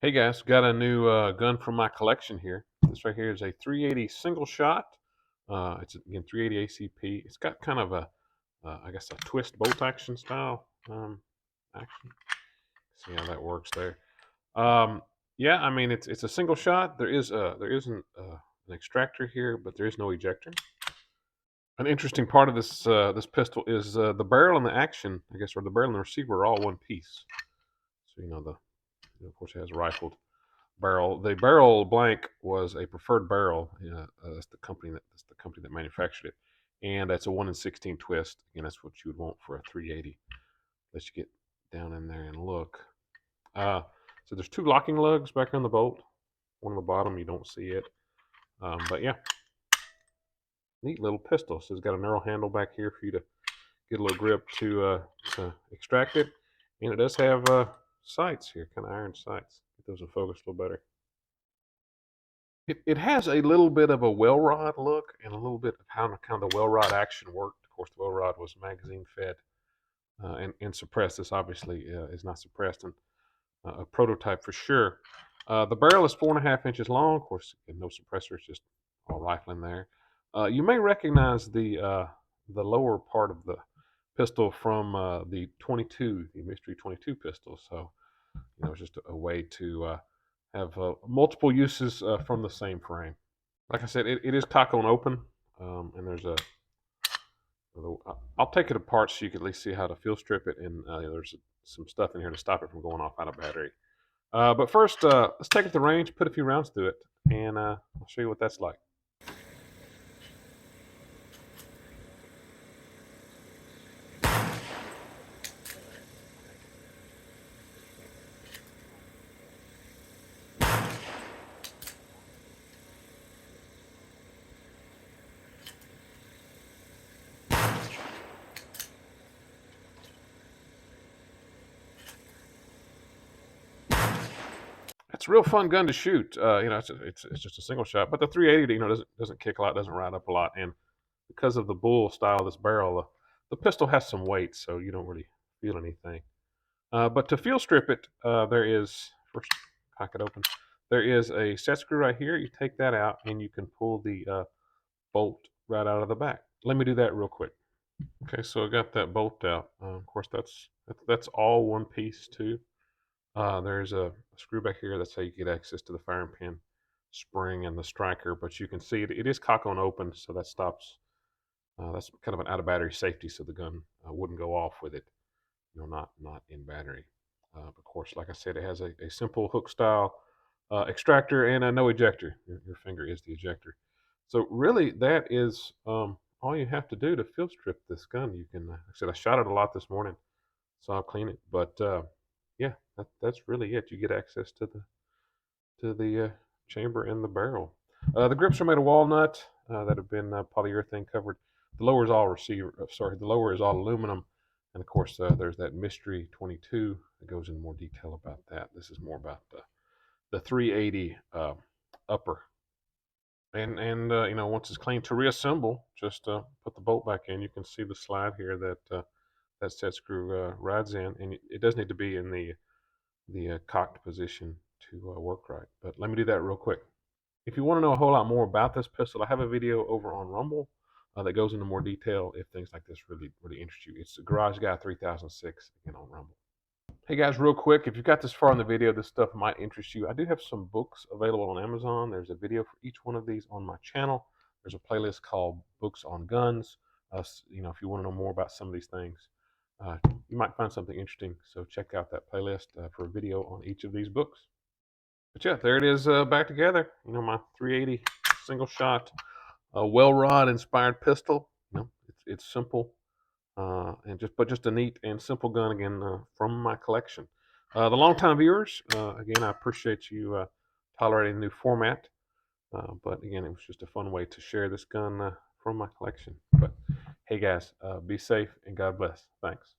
Hey guys, got a new gun from my collection here. This right here is a 380 single shot. It's again 380 ACP. It's got kind of a, I guess, a twist bolt action style action. See how that works there. Um, yeah, I mean it's a single shot. There isn't an extractor here, but there is no ejector. An interesting part of this pistol is the barrel and the action, I guess, or the barrel and the receiver are all one piece. So of course, it has rifled barrel. The barrel blank was a preferred barrel. That's the company that manufactured it, and that's a 1 in 16 twist. Again, that's what you would want for a 380. Let's you get down in there and look. Uh, so there's two locking lugs back on the bolt. One on the bottom, you don't see it, but yeah, neat little pistol. So it's got a narrow handle back here for you to get a little grip to extract it, and it does have sights here, kind of iron sights. Get those in focus a little better. It has a little bit of a Welrod look and a little bit of how kind of the Welrod action worked. Of course, the Welrod was magazine fed and suppressed. This obviously is not suppressed, and a prototype for sure. The barrel is 4.5 inches long. Of course, no suppressors, just all rifling there. You may recognize the lower part of the pistol from the 22, the Mystery 22 pistol. So, it's just a way to have multiple uses from the same frame. Like I said, it is cock on open, and there's I'll take it apart so you can at least see how to field strip it, and there's some stuff in here to stop it from going off out of battery. But first, let's take it to the range, put a few rounds through it, and I'll show you what that's like. It's a real fun gun to shoot. It's just a single shot, but the 380, doesn't kick a lot, doesn't ride up a lot, and because of the bull style of this barrel, the pistol has some weight, so you don't really feel anything. But to field strip it, there is first cock it open. There is a set screw right here. You take that out, and you can pull the bolt right out of the back. Let me do that real quick. Okay, so I got that bolt out. Of course, that's all one piece too. There's a screw back here. That's how you get access to the firing pin spring and the striker. But you can see it is cock on open, so that stops. That's kind of an out of battery safety, so the gun wouldn't go off with it. Not in battery. Of course, like I said, it has a simple hook style extractor and a no ejector. Your finger is the ejector. So really, that is all you have to do to field strip this gun. You can, like I said, I shot it a lot this morning, so I'll clean it. But yeah, that's really it. You get access to the chamber and the barrel. The grips are made of walnut that have been polyurethane covered. The lower is all the lower is all aluminum, and of course there's that Mystery 22 that goes into more detail about that. This is more about the 380 upper. And once it's clean, to reassemble, just put the bolt back in. You can see the slide here that set screw rides in, and it does need to be in the cocked position to work right. But let me do that real quick. If you want to know a whole lot more about this pistol, I have a video over on Rumble that goes into more detail if things like this really interest you. It's Garage Guy 3006 again on Rumble. Hey guys, real quick, if you got this far in the video, this stuff might interest you. I do have some books available on Amazon. There's a video for each one of these on my channel. There's a playlist called Books on Guns. If you want to know more about some of these things, you might find something interesting. So check out that playlist for a video on each of these books. But yeah, there it is back together. My 380 single shot, Welrod inspired pistol. It's simple. Just a neat and simple gun again from my collection. The longtime viewers, again, I appreciate you tolerating the new format. But again, it was just a fun way to share this gun from my collection. But hey, guys, be safe and God bless. Thanks.